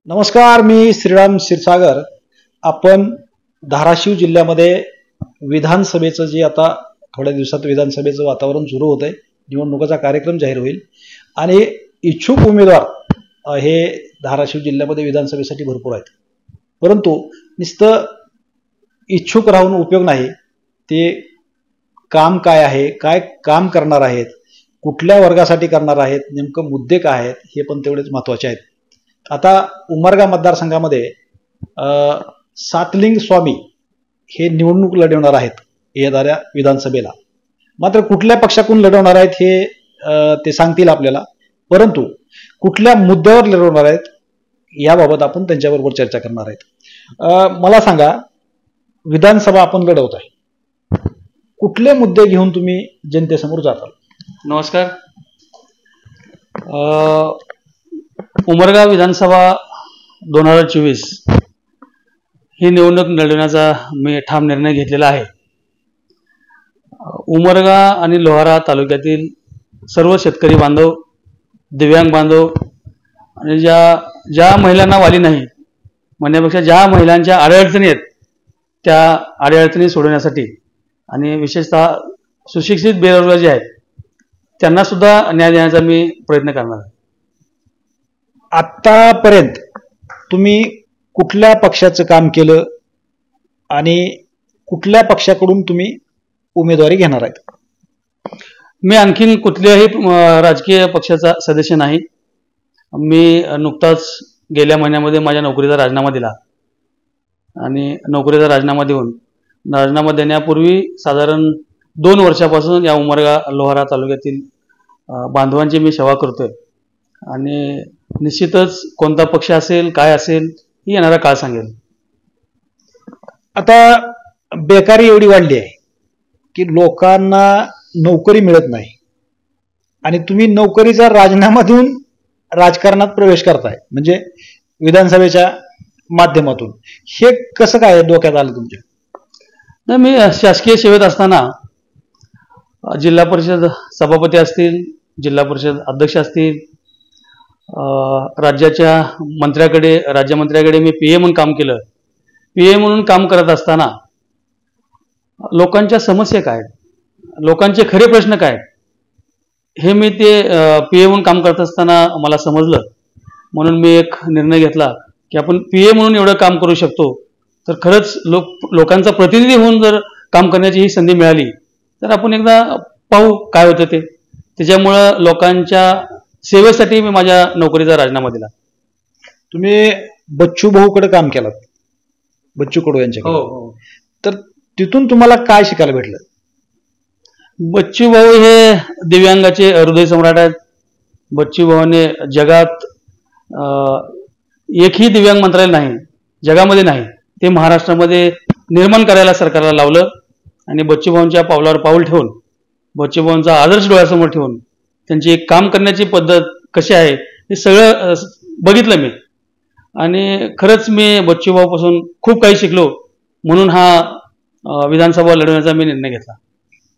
नमस्कार, मी श्रीराम क्षीरसागर। आपण धाराशिव जिल्ह्यामध्ये विधानसभेचं जे आता थोड्या दिवसात विधानसभेचं वातावरण सुरू होत आहे, निवडणुकीचा कार्यक्रम जाहीर होईल आणि इच्छुक उमेदवार हे धाराशिव जिल्ह्यामध्ये विधानसभेसाठी भरपूर आहेत। परंतु नुसतं इच्छुक राहून उपयोग नाही, ते काम काय आहे, काय काम करणार आहेत, कुठल्या वर्गासाठी करणार आहेत, नेमकं मुद्दे काय आहेत हे पण तेवढेच महत्त्वाचे आहेत। आता उमरगा मतदारसंघामध्ये सातलिंग स्वामी हे निवडणूक लढवणार आहेत येणाऱ्या विधानसभेला। मात्र कुठल्या पक्षाकडून लढवणार आहेत हे ते सांगतील आपल्याला, परंतु कुठल्या मुद्द्यावर लढवणार आहेत याबाबत आपण त्यांच्याबरोबर चर्चा करणार आहेत। मला सांगा, विधानसभा आपण लढवत आहे, कुठले मुद्दे घेऊन तुम्ही जनतेसमोर जाताल? नमस्कार। उमरगा विधानसभा 2024 ही निवडणूक लढवण्याचा मी ठाम निर्णय घेतलेला आहे। उमरगा आणि लोहारा तालुक्यातील सर्व शेतकरी बांधव, दिव्यांग बांधव आणि ज्या महिलांना वाली नाही म्हणण्यापेक्षा ज्या महिलांच्या अडचणी आहेत त्या अडचणी सोडवण्यासाठी आणि विशेषतः सुशिक्षित बेरोजगार जे आहेत त्यांना सुद्धा न्याय देण्याचा मी प्रयत्न करणार आहे। आतापर्यंत तुम्ही कुठल्या पक्षाचं काम केलं आणि कुठल्या पक्षाकडून तुम्ही उमेदवारी घेणार आहेत? मी आणखीन कुठल्याही राजकीय पक्षाचा सदस्य नाही। मी नुकताच गेल्या महिन्यामध्ये माझ्या नोकरीचा राजीनामा दिला आणि नोकरीचा राजीनामा देण्यापूर्वी साधारण 2 वर्षापासून या उमरगा लोहारा तालुक्यातील बांधवांची मी सेवा करतोय आणि निश्चितच कोणता पक्ष असेल, काय असेल ही येणारा काळ सांगेल। आता बेकारी एवढी वाढली आहे की लोकांना नोकरी मिळत नाही आणि तुम्ही नोकरीचा राजीनामा देऊन राजकारणात प्रवेश करताय, म्हणजे विधानसभेच्या माध्यमातून। हे कसं काय डोक्यात आलं तुमच्या? नाही, मी शासकीय सेवेत असताना जिल्हा परिषद सभापती असतील, जिल्हा परिषद अध्यक्ष असतील, राज्याच्या राज्यमंत्र्याकडे मी पीए म्हणून काम केलं। पीए म्हणून काम करत असताना लोकांच्या समस्या काय, लोकांचे खरे प्रश्न काय हे मी ते पीए म्हणून काम करत असताना मला समजलं। म्हणून मी एक निर्णय घेतला की आपण पीए म्हणून एवढं काम करू शकतो तर खरंच लोकांचा प्रतिनिधी होऊन जर काम करण्याची ही संधी मिळाली तर आपण एकदा पाहू काय होतं ते। त्याच्यामुळं लोकांच्या सेवेसाठी मी माझ्या नोकरीचा राजीनामा दिला। तुम्ही बच्चू भाऊकडे काम केलं, बच्चू कडू यांच्याकडे। हो। तर तिथून तुम्हाला काय शिकायला भेटलं? बच्चू भाऊ हे दिव्यांगाचे हृदय सम्राट आहेत। बच्चू भाऊने जगात एकही दिव्यांग मंत्रालय नाही, जगामध्ये नाही, ते महाराष्ट्रामध्ये निर्माण करायला सरकारला लावलं आणि बच्चू भाऊंच्या पावलावर पाऊल ठेवून, बच्चू भाऊंचा आदर्श डोळ्यासमोर ठेवून त्यांची एक काम करण्याची पद्धत कशी आहे हे सगळं बघितलं मी आणि खरंच मी बच्चू भाऊपासून खूप काही शिकलो। म्हणून हा विधानसभा लढवण्याचा मी निर्णय घेतला।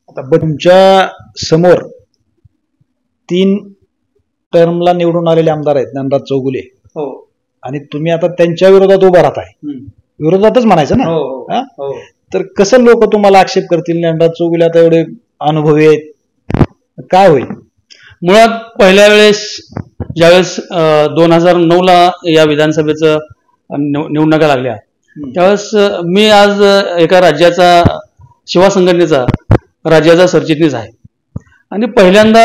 आता तुमच्या समोर 3 टर्मला निवडून आलेले आमदार आहेत, ज्ञानराज चौगुले। हो। आणि तुम्ही आता त्यांच्या विरोधात उभा राहताय, विरोधातच म्हणायचं ना? हो। तर कसं लोक तुम्हाला आक्षेप करतील? ज्ञानराज चौगुले आता एवढे अनुभवी आहेत, काय होईल? मुळात पहिल्या वेळेस ज्यावेळेस 2009ला या विधानसभेचं निवडणुका लागल्या त्यावेळेस मी आज एका राज्याचा शिवा संघटनेचा राज्याचा सरचिटणीस आहे आणि पहिल्यांदा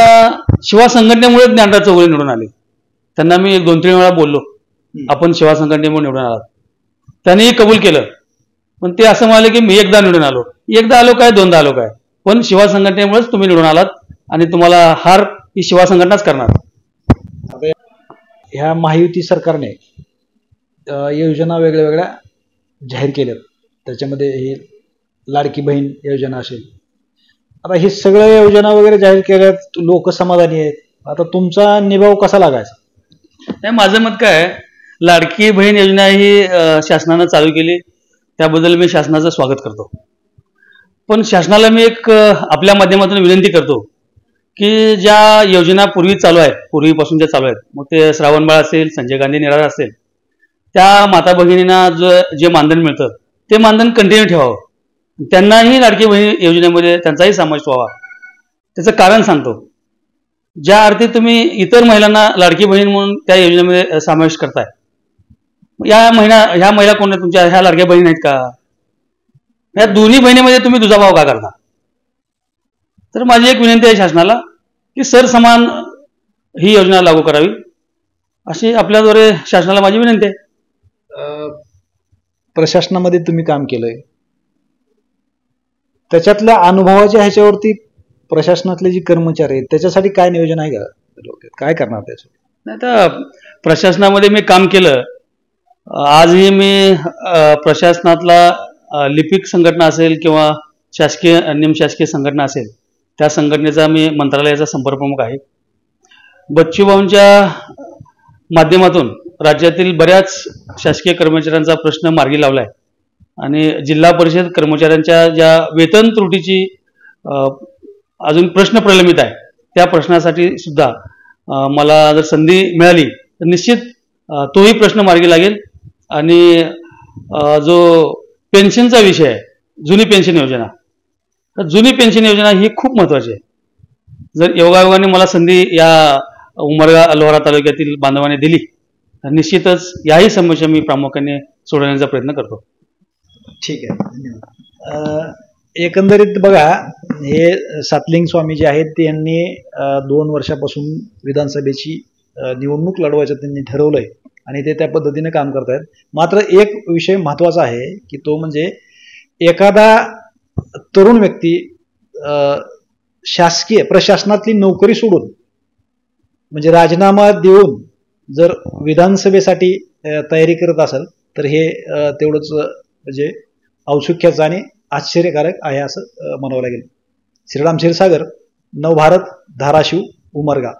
शिवा संघटनेमुळे ज्ञानराज चौगुले निवडून आले। त्यांना मी 2-3 वेळा बोललो आपण शिवा संघटनेमुळे निवडून आलात, त्यांनीही कबूल केलं। पण ते असं म्हणाले की मी एकदा निवडून आलो, एकदा आलो काय, दोनदा आलो काय, पण शिवा संघटनेमुळेच तुम्ही निवडून आलात आणि तुम्हाला हार ही शिवा संघटनाच करणार। ह्या महायुती सरकारने योजना वेगळ्या जाहीर केल्यात, त्याच्यामध्ये हे लाडकी बहीण योजना असेल, आता हे सगळ्या योजना वगैरे जाहीर केल्यात, लोक समाधानी आहेत। आता तुमचा निभाव कसा लागायचा? नाही, माझं मत काय, लाडकी बहीण योजना ही शासनानं चालू केली, त्याबद्दल मी शासनाचं स्वागत करतो। पण शासनाला मी एक आपल्या माध्यमातून विनंती करतो की ज्या योजना पूर्वी चालू आहेत, पूर्वीपासून ज्या चालू आहेत, मग ते श्रावणबाळ असेल, संजय गांधी निराधार असेल, त्या माता भगिनींना जे मानधन मिळतं ते मानधन कंटिन्यू ठेवावं. त्यांनाही लाडकी बहीण योजनेमध्ये त्यांचाही समावेश व्हावा. त्याचं कारण सांगतो. ज्या अर्थी तुम्ही इतर महिलांना लाडकी बहीण म्हणून त्या योजनेमध्ये समावेश करताय, ह्या महिला कोण आहेत तुमच्या? ह्या लाडक्या बहीण आहेत का? या दोन्ही बहिणीमध्ये तुम्ही दुजाभाव का करता? तर माझी एक विनंती आहे शासनाला की सरसमान ही योजना लागू करावी, अशी आपल्याद्वारे शासनाला माझी विनंती आहे. प्रशासनामध्ये तुम्ही काम केलंय, त्याच्यातल्या अनुभवाच्या ह्याच्यावरती प्रशासनातले जे कर्मचारी आहेत त्याच्यासाठी काय नियोजन आहे का? काय करणार त्यासाठी? नाही तर प्रशासनामध्ये मी काम केलं. आजही मी प्रशासनातला लिपिक संघटना असेल किंवा शासकीय निमशासकीय संघटना असेल त्या संघटनेचा मी मंत्रालयाचा संपर्क प्रमुख आहे. बच्चूभाऊंच्या माध्यमातून राज्यातील बऱ्याच शासकीय कर्मचाऱ्यांचा प्रश्न मार्गी लावलाय आणि जिल्हा परिषद कर्मचाऱ्यांच्या ज्या वेतन त्रुटीची अजून प्रश्न प्रलंबित आहे त्या प्रश्नासाठी सुद्धा मला जर संधी मिळाली तर निश्चित तोही प्रश्न मार्गी लागेल. आणि जो पेन्शनचा विषय आहे, जुनी पेन्शन योजना, तर जुनी पेन्शन योजना ही खूप महत्त्वाची आहे. जर योगायोगाने मला संधी या उमरगा लोहारा तालुक्यातील बांधवांनी दिली तर निश्चितच याही समस्या मी प्रामुख्याने सोडवण्याचा प्रयत्न करतो. ठीक आहे, धन्यवाद. एकंदरीत बघा, हे सातलिंग स्वामी जे आहेत ते यांनी 2 वर्षापासून विधानसभेची निवडणूक लढवायचं त्यांनी ठरवलंय आणि ते त्या पद्धतीने काम करतायत. मात्र एक विषय महत्त्वाचा आहे की तो म्हणजे एखादा तरुण व्यक्ती शासकीय प्रशासनातली नोकरी सोडून म्हणजे राजीनामा देऊन जर विधानसभेसाठी तयारी करत असेल तर हे तेवढंच म्हणजे औत्सुक्याचं आणि आश्चर्यकारक आहे असं म्हणावं लागेल. श्रीराम क्षीरसागर, नवभारत, धाराशिव, उमरगा.